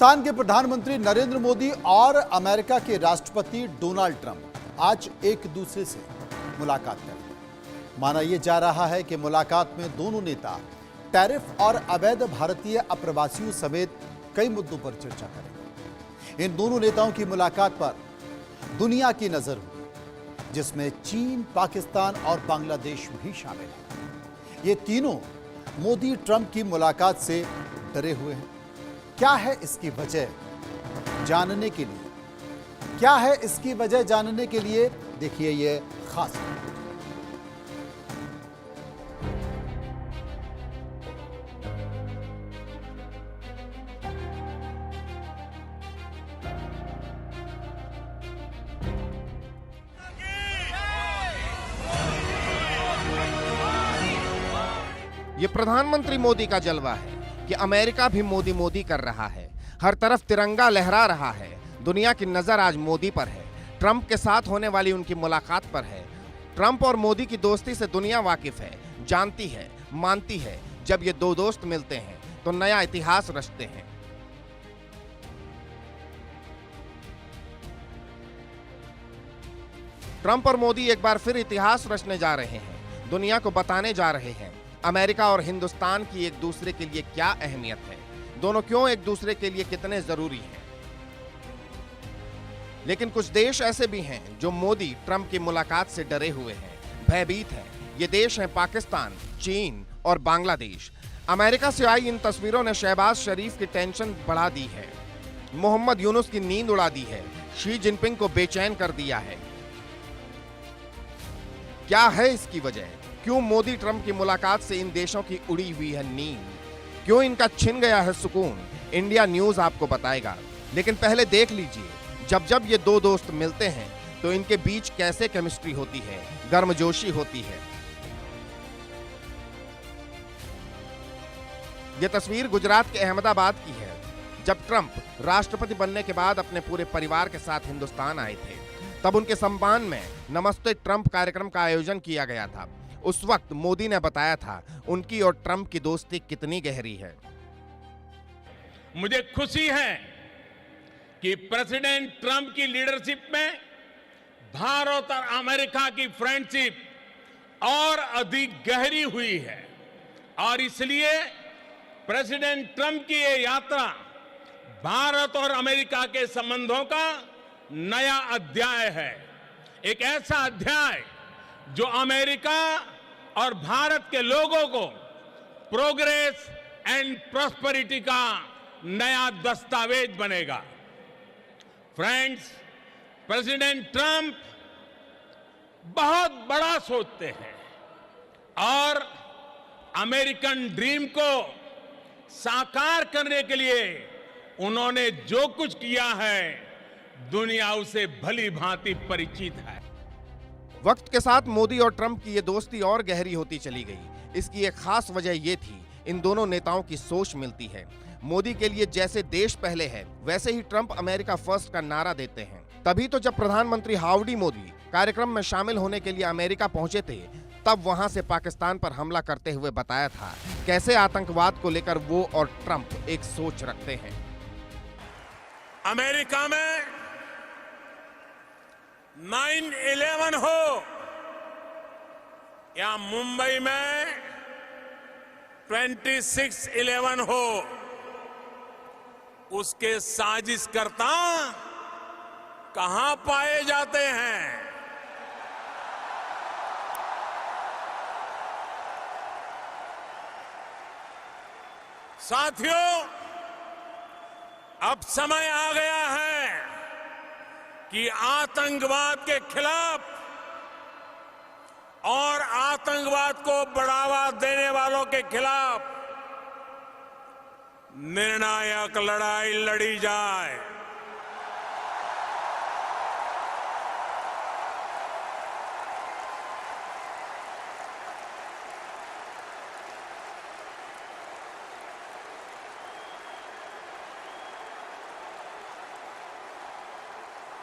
पाकिस्तान के प्रधानमंत्री नरेंद्र मोदी और अमेरिका के राष्ट्रपति डोनाल्ड ट्रंप आज एक दूसरे से मुलाकात करेंगे। माना यह जा रहा है कि मुलाकात में दोनों नेता टैरिफ और अवैध भारतीय अप्रवासियों समेत कई मुद्दों पर चर्चा करेंगे। इन दोनों नेताओं की मुलाकात पर दुनिया की नजर होगी, जिसमें चीन, पाकिस्तान और बांग्लादेश भी शामिल है। ये तीनों मोदी ट्रंप की मुलाकात से डरे हुए हैं। क्या है इसकी वजह जानने के लिए देखिए ये खास रिपोर्ट। ये प्रधानमंत्री मोदी का जलवा है कि अमेरिका भी मोदी मोदी कर रहा है। हर तरफ तिरंगा लहरा रहा है। दुनिया की नजर आज मोदी पर है। ट्रंप के साथ होने वाली उनकी मुलाकात पर है। ट्रंप और मोदी की दोस्ती से दुनिया वाकिफ है, जानती है, मानती है। जब ये दो दोस्त मिलते हैं तो नया इतिहास रचते हैं। ट्रंप और मोदी एक बार फिर इतिहास रचने जा रहे हैं। दुनिया को बताने जा रहे हैं अमेरिका और हिंदुस्तान की एक दूसरे के लिए क्या अहमियत है, दोनों क्यों एक दूसरे के लिए कितने जरूरी हैं। लेकिन कुछ देश ऐसे भी हैं जो मोदी ट्रंप की मुलाकात से डरे हुए हैं, भयभीत हैं। ये देश हैं पाकिस्तान, चीन और बांग्लादेश। अमेरिका से आई इन तस्वीरों ने शहबाज शरीफ की टेंशन बढ़ा दी है, मोहम्मद यूनुस की नींद उड़ा दी है, शी जिनपिंग को बेचैन कर दिया है। क्या है इसकी वजह? क्यों मोदी ट्रंप की मुलाकात से इन देशों की उड़ी हुई है नींद? क्यों इनका छिन गया है सुकून? इंडिया न्यूज आपको बताएगा। लेकिन पहले देख लीजिए, जब ये दो दोस्त मिलते हैं तो इनके बीच कैसे केमिस्ट्री होती है, गर्मजोशी होती है। यह तस्वीर गुजरात के अहमदाबाद की है, जब ट्रंप राष्ट्रपति बनने के बाद अपने पूरे परिवार के साथ हिंदुस्तान आए थे। तब उनके सम्मान में नमस्ते ट्रंप कार्यक्रम का आयोजन किया गया था। उस वक्त मोदी ने बताया था उनकी और ट्रंप की दोस्ती कितनी गहरी है। मुझे खुशी है कि प्रेसिडेंट ट्रंप की लीडरशिप में भारत और अमेरिका की फ्रेंडशिप और अधिक गहरी हुई है और इसलिए प्रेसिडेंट ट्रंप की ये यात्रा भारत और अमेरिका के संबंधों का नया अध्याय है। एक ऐसा अध्याय जो अमेरिका और भारत के लोगों को प्रोग्रेस एंड प्रॉस्पेरिटी का नया दस्तावेज बनेगा। फ्रेंड्स, प्रेसिडेंट ट्रंप बहुत बड़ा सोचते हैं और अमेरिकन ड्रीम को साकार करने के लिए उन्होंने जो कुछ किया है, दुनिया उसे भली भांति परिचित है। वक्त के साथ मोदी और ट्रंप की ये दोस्ती और गहरी होती चली गई। इसकी एक खास वजह ये थी, इन दोनों नेताओं की सोच मिलती है। मोदी के लिए जैसे देश पहले है, वैसे ही ट्रंप अमेरिका फर्स्ट का नारा देते हैं। तभी तो जब प्रधानमंत्री हाउडी मोदी कार्यक्रम में शामिल होने के लिए अमेरिका पहुंचे थे, तब वहां से पाकिस्तान पर हमला करते हुए बताया था कैसे आतंकवाद को लेकर वो और ट्रंप एक सोच रखते हैं। अमेरिका में 9/11 हो या मुंबई में 26/11 हो, उसके साजिशकर्ता कहां पाए जाते हैं? साथियों, अब समय आ गया है कि आतंकवाद के खिलाफ और आतंकवाद को बढ़ावा देने वालों के खिलाफ निर्णायक लड़ाई लड़ी जाए।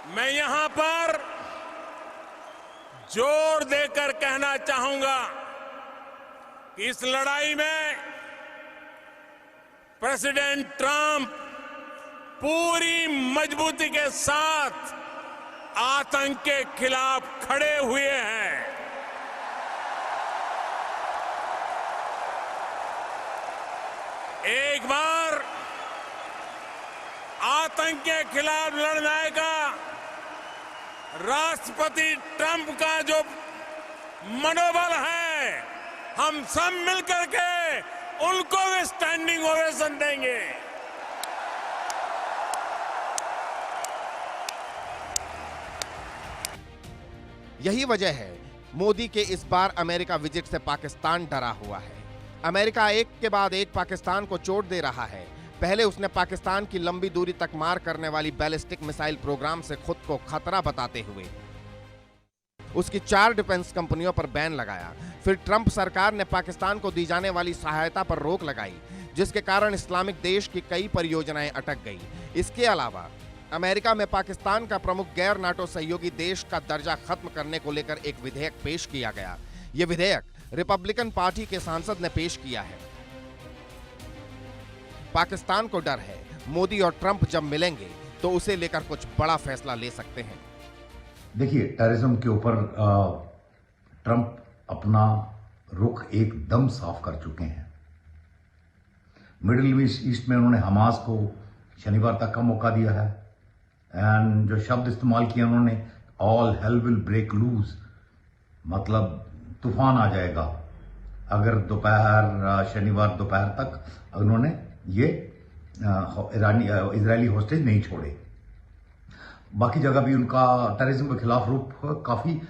मैं यहां पर जोर देकर कहना चाहूंगा कि इस लड़ाई में प्रेसिडेंट ट्रंप पूरी मजबूती के साथ आतंक के खिलाफ खड़े हुए हैं। एक बार आतंक के खिलाफ लड़ने का राष्ट्रपति ट्रंप का जो मनोबल है, हम सब मिलकर के उनको भी स्टैंडिंग ओवेशन देंगे। यही वजह है मोदी के इस बार अमेरिका विजिट से पाकिस्तान डरा हुआ है। अमेरिका एक के बाद एक पाकिस्तान को चोट दे रहा है। पहले उसने पाकिस्तान की लंबी दूरी तक मार करने वाली बैलिस्टिक मिसाइल प्रोग्राम से खुद को खतरा बताते हुए उसकी 4 डिफेंस कंपनियों पर बैन लगाया। फिर ट्रंप सरकार ने पाकिस्तान को दी जाने वाली सहायता पर रोक लगाई, जिसके कारण इस्लामिक देश की कई परियोजनाएं अटक गई। इसके अलावा अमेरिका में पाकिस्तान का प्रमुख गैर नाटो सहयोगी देश का दर्जा खत्म करने को लेकर एक विधेयक पेश किया गया। यह विधेयक रिपब्लिकन पार्टी के सांसद ने पेश किया है। पाकिस्तान को डर है मोदी और ट्रंप जब मिलेंगे तो उसे लेकर कुछ बड़ा फैसला ले सकते हैं। देखिए, टेररिज्म के ऊपर ट्रंप अपना रुख एकदम साफ कर चुके हैं। मिडिल ईस्ट में उन्होंने हमास को शनिवार तक का मौका दिया है एंड जो शब्द इस्तेमाल किया उन्होंने, all hell will break loose, मतलब तूफान आ जाएगा अगर शनिवार दोपहर तक उन्होंने ये इजरायली होस्टेज नहीं छोड़े। बाकी जगह भी उनका टेररिज्म के खिलाफ रुख काफी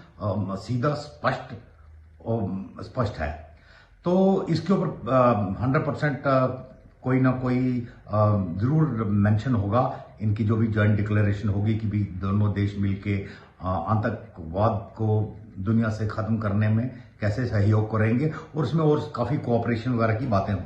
सीधा स्पष्ट है। तो इसके ऊपर 100% कोई ना कोई जरूर मेंशन होगा। इनकी जो भी जॉइंट डिक्लेरेशन होगी कि भी दोनों देश मिलके आतंकवाद को दुनिया से खत्म करने में कैसे सहयोग करेंगे और उसमें और काफी कोऑपरेशन वगैरह की बातें हों।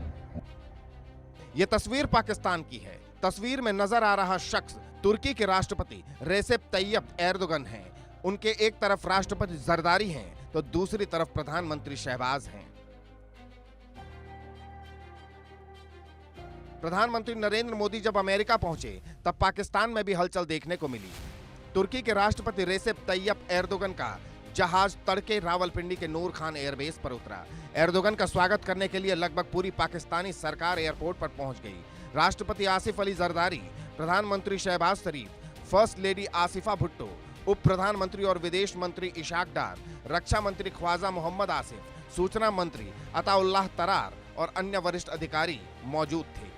यह तस्वीर पाकिस्तान की है। तस्वीर में नजर आ रहा शख्स तुर्की के राष्ट्रपति रेसेप तैयब एर्दोगन हैं। उनके एक तरफ राष्ट्रपति जरदारी हैं तो दूसरी तरफ प्रधानमंत्री शहबाज हैं। प्रधानमंत्री नरेंद्र मोदी जब अमेरिका पहुंचे तब पाकिस्तान में भी हलचल देखने को मिली। तुर्की के राष्ट्रपति रेसेप तैयब एर्दोगन का जहाज तड़के रावलपिंडी के नूर खान एयरबेस पर उतरा। एर्दोगन का स्वागत करने के लिए लगभग पूरी पाकिस्तानी सरकार एयरपोर्ट पर पहुंच गई। राष्ट्रपति आसिफ अली जरदारी, प्रधानमंत्री शहबाज शरीफ, फर्स्ट लेडी आसिफा भुट्टो, उप प्रधानमंत्री और विदेश मंत्री इशाक डार, रक्षा मंत्री ख्वाजा मोहम्मद आसिफ, सूचना मंत्री अताउल्लाह तरार और अन्य वरिष्ठ अधिकारी मौजूद थे।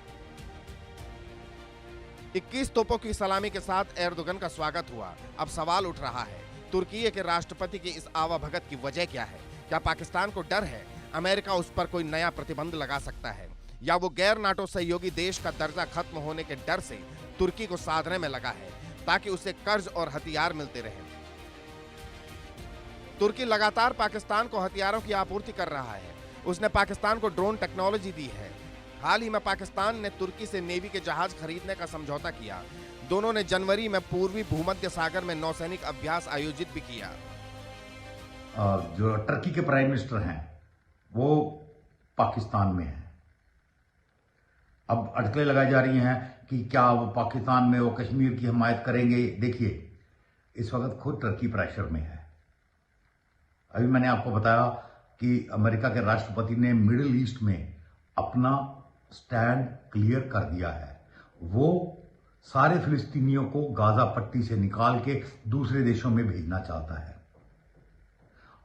21 तोपों की सलामी के साथ एर्दोगन का स्वागत हुआ। अब सवाल उठ रहा है, तुर्की के राष्ट्रपति की इस आवाभगत की वजह क्या है? क्या पाकिस्तान को डर है अमेरिका उस पर कोई नया प्रतिबंध लगा सकता है, या वो गैर नाटो सहयोगी देश का दर्जा खत्म होने के डर से तुर्की को साधने में लगा है ताकि उसे कर्ज और हथियार मिलते रहें? तुर्की लगातार पाकिस्तान को हथियारों की आपूर्ति कर रहा है। उसने पाकिस्तान को ड्रोन टेक्नोलॉजी दी है। हाल ही में पाकिस्तान ने तुर्की से नेवी के जहाज खरीदने का समझौता किया। दोनों ने जनवरी में पूर्वी भूमध्य सागर में नौसैनिक अभ्यास आयोजित भी किया। जो टर्की के प्राइम मिनिस्टर हैं वो पाकिस्तान में हैं। अब अटकलें लगाई जा रही हैं कि क्या वो पाकिस्तान में वो कश्मीर की हिमायत करेंगे। देखिए, इस वक्त खुद टर्की प्रेशर में है। अभी मैंने आपको बताया कि अमेरिका के राष्ट्रपति ने मिडिल ईस्ट में अपना स्टैंड क्लियर कर दिया है। वो सारे फिलिस्तीनियों को गाजा पट्टी से निकाल के दूसरे देशों में भेजना चाहता है।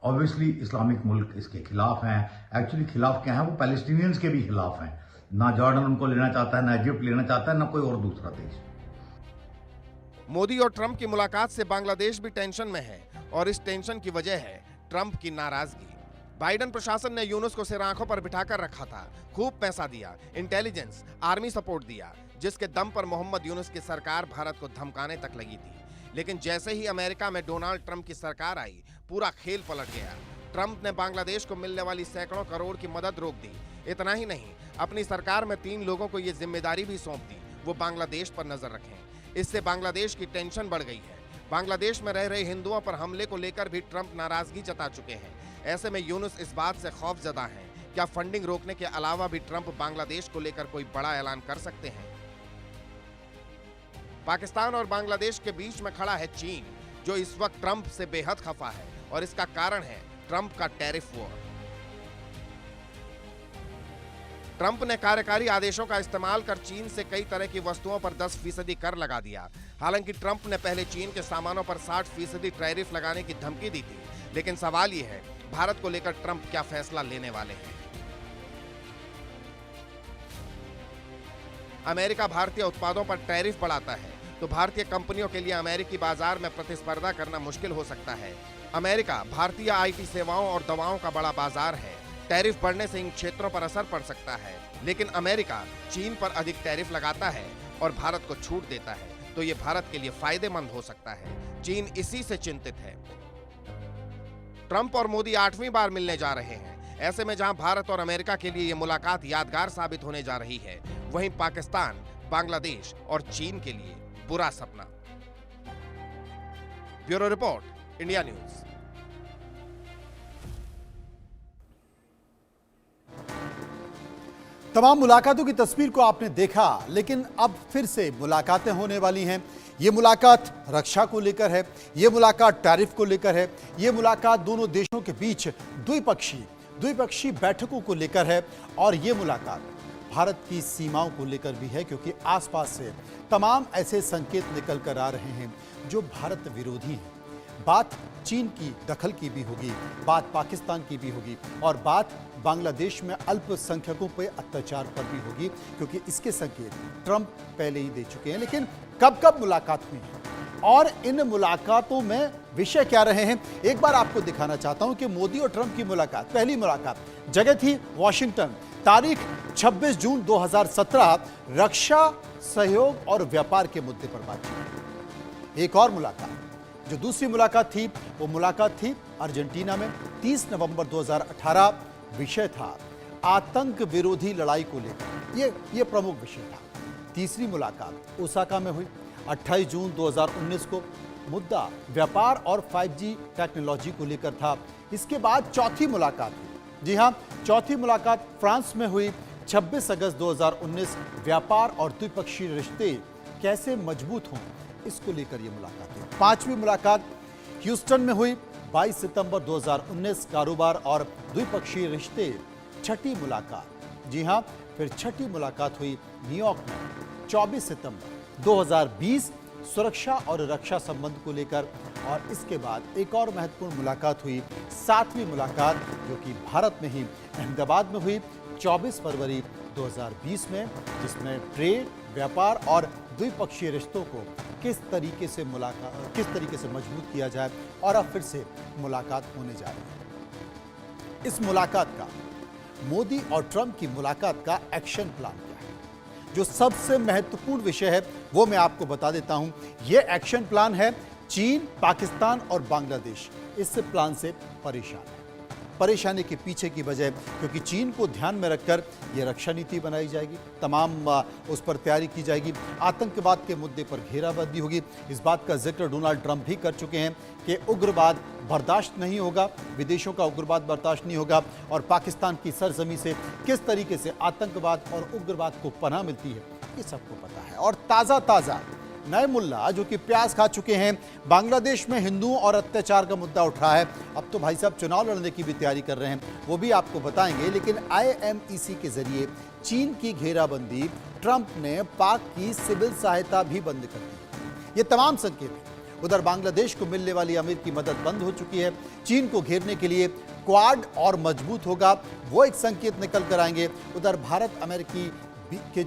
ऑब्वियसली इस्लामिक मुल्क इसके खिलाफ हैं। एक्चुअली खिलाफ क्या है, वो पैलेस्टीनियंस के भी खिलाफ हैं। ना जॉर्डन उनको लेना चाहता है, ना इजिप्ट लेना चाहता है, ना कोई और दूसरा देश। मोदी और ट्रंप की मुलाकात से बांग्लादेश भी टेंशन में है और इस टेंशन की वजह है ट्रंप की नाराजगी। बाइडेन प्रशासन ने यूनुस को सिर आंखों पर बिठाकर रखा था। खूब पैसा दिया, इंटेलिजेंस, आर्मी सपोर्ट दिया, जिसके दम पर मोहम्मद यूनुस की सरकार भारत को धमकाने तक लगी थी। लेकिन जैसे ही अमेरिका में डोनाल्ड ट्रंप की सरकार आई, पूरा खेल पलट गया। ट्रंप ने बांग्लादेश को मिलने वाली सैकड़ों करोड़ की मदद रोक दी। इतना ही नहीं, अपनी सरकार में 3 लोगों को ये जिम्मेदारी भी सौंप दी, वो बांग्लादेश पर नजर रखें। इससे बांग्लादेश की टेंशन बढ़ गई है। बांग्लादेश में रह रहे हिंदुओं पर हमले को लेकर भी ट्रंप नाराजगी जता चुके हैं। ऐसे में यूनुस इस बात से खौफजदा हैं, क्या फंडिंग रोकने के अलावा भी ट्रंप बांग्लादेश को लेकर कोई बड़ा ऐलान कर सकते हैं? पाकिस्तान और बांग्लादेश के बीच में खड़ा है चीन, जो इस वक्त ट्रंप से बेहद खफा है और इसका कारण है ट्रंप का टैरिफ वॉर। ट्रंप ने कार्यकारी आदेशों का इस्तेमाल कर चीन से कई तरह की वस्तुओं पर 10% कर लगा दिया। हालांकि ट्रंप ने पहले चीन के सामानों पर 60% टैरिफ लगाने की धमकी दी थी, लेकिन सवाल यह है भारत को लेकर ट्रंप क्या फैसला लेने वाले हैं। अमेरिका भारतीय उत्पादों पर टैरिफ बढ़ाता है तो भारतीय कंपनियों के लिए अमेरिकी बाजार में प्रतिस्पर्धा करना मुश्किल हो सकता है। अमेरिका भारतीय आईटी सेवाओं और दवाओं का बड़ा बाजार है। टैरिफ बढ़ने से इन क्षेत्रों पर असर पड़ सकता है, लेकिन अमेरिका चीन पर अधिक टैरिफ लगाता है और भारत को छूट देता है, तो ये भारत के लिए फायदेमंद हो सकता है। चीन इसी से चिंतित है। ट्रंप और मोदी 8वीं बार मिलने जा रहे हैं। ऐसे में जहां भारत और अमेरिका के लिए ये मुलाकात यादगार साबित होने जा रही है, वहीं पाकिस्तान, बांग्लादेश और चीन के लिए बुरा सपना। Bureau report, India news. तमाम मुलाकातों की तस्वीर को आपने देखा, लेकिन अब फिर से मुलाकातें होने वाली हैं। ये मुलाकात रक्षा को लेकर है, ये मुलाकात टैरिफ को लेकर है, ये मुलाकात दोनों देशों के बीच द्विपक्षीय बैठकों को लेकर है और ये मुलाकात भारत की सीमाओं को लेकर भी है, क्योंकि आसपास से तमाम ऐसे संकेत निकल कर आ रहे हैं जो भारत विरोधी हैं। बात चीन की दखल की भी होगी, बात पाकिस्तान की भी होगी और बात बांग्लादेश में अल्पसंख्यकों पर अत्याचार पर भी होगी, क्योंकि इसके संकेत ट्रंप पहले ही दे चुके हैं। लेकिन कब कब मुलाकात हुई है और इन मुलाकातों में विषय क्या रहे हैं, एक बार आपको दिखाना चाहता हूं कि मोदी और ट्रंप की मुलाकात, पहली मुलाकात जगह थी वॉशिंगटन, तारीख 26 जून 2017, रक्षा सहयोग और व्यापार के मुद्दे पर बातचीत। एक और मुलाकात, जो दूसरी मुलाकात थी, वो मुलाकात थी अर्जेंटीना में 30 नवंबर 2018, विषय था आतंक विरोधी लड़ाई को लेकर, ये प्रमुख विषय था। तीसरी मुलाकात ओसाका में हुई 28 जून 2019 को, मुद्दा व्यापार और 5G टेक्नोलॉजी को लेकर था। इसके बाद चौथी मुलाकात हुई, जी हां, चौथी मुलाकात फ्रांस में हुई 26 अगस्त 2019, व्यापार और द्विपक्षीय रिश्ते कैसे मजबूत हों, इसको लेकर यह मुलाकात। पांचवी मुलाकात ह्यूस्टन में हुई 22 सितंबर 2019, कारोबार और द्विपक्षीय रिश्ते। छठी मुलाकात, जी हां, फिर छठी मुलाकात हुई न्यूयॉर्क में 24 सितंबर 2020, सुरक्षा और रक्षा संबंध को लेकर। और इसके बाद एक और महत्वपूर्ण मुलाकात हुई, 7वीं मुलाकात, जो कि भारत में ही अहमदाबाद में हुई 24 फरवरी 2020 में, जिसमें ट्रेड, व्यापार और द्विपक्षीय रिश्तों को किस तरीके से मजबूत किया जाए। और अब फिर से मुलाकात होने जा रही है। इस मुलाकात का, मोदी और ट्रंप की मुलाकात का एक्शन प्लान क्या है, जो सबसे महत्वपूर्ण विषय है वो मैं आपको बता देता हूं। यह एक्शन प्लान है चीन, पाकिस्तान और बांग्लादेश इस प्लान से परेशान है। परेशानी के पीछे की वजह, क्योंकि चीन को ध्यान में रखकर यह रक्षा नीति बनाई जाएगी, तमाम उस पर तैयारी की जाएगी। आतंकवाद के मुद्दे पर घेराबंदी होगी। इस बात का जिक्र डोनाल्ड ट्रंप भी कर चुके हैं कि उग्रवाद बर्दाश्त नहीं होगा, विदेशों का उग्रवाद बर्दाश्त नहीं होगा। और पाकिस्तान की सरजमी से किस तरीके से आतंकवाद और उग्रवाद को पनाह मिलती है, ये सबको पता है। और ताज़ा नए मुल्ला जो कि प्याज खा चुके हैं, बांग्लादेश में हिंदुओं और अत्याचार का मुद्दा उठ रहा है। अब तो भाई साहब चुनाव लड़ने की भी तैयारी कर रहे हैं, वो भी आपको बताएंगे। लेकिन IMEC के जरिए चीन की घेराबंदी, ट्रंप ने पाक की सिविल सहायता भी बंद कर दी, ये तमाम संकेत हैं। उधर बांग्लादेश को मिलने वाली अमेरिकी मदद बंद हो चुकी है। चीन को घेरने के लिए क्वाड और मजबूत होगा, वो एक संकेत निकल कर आएंगे। उधर भारत अमेरिकी के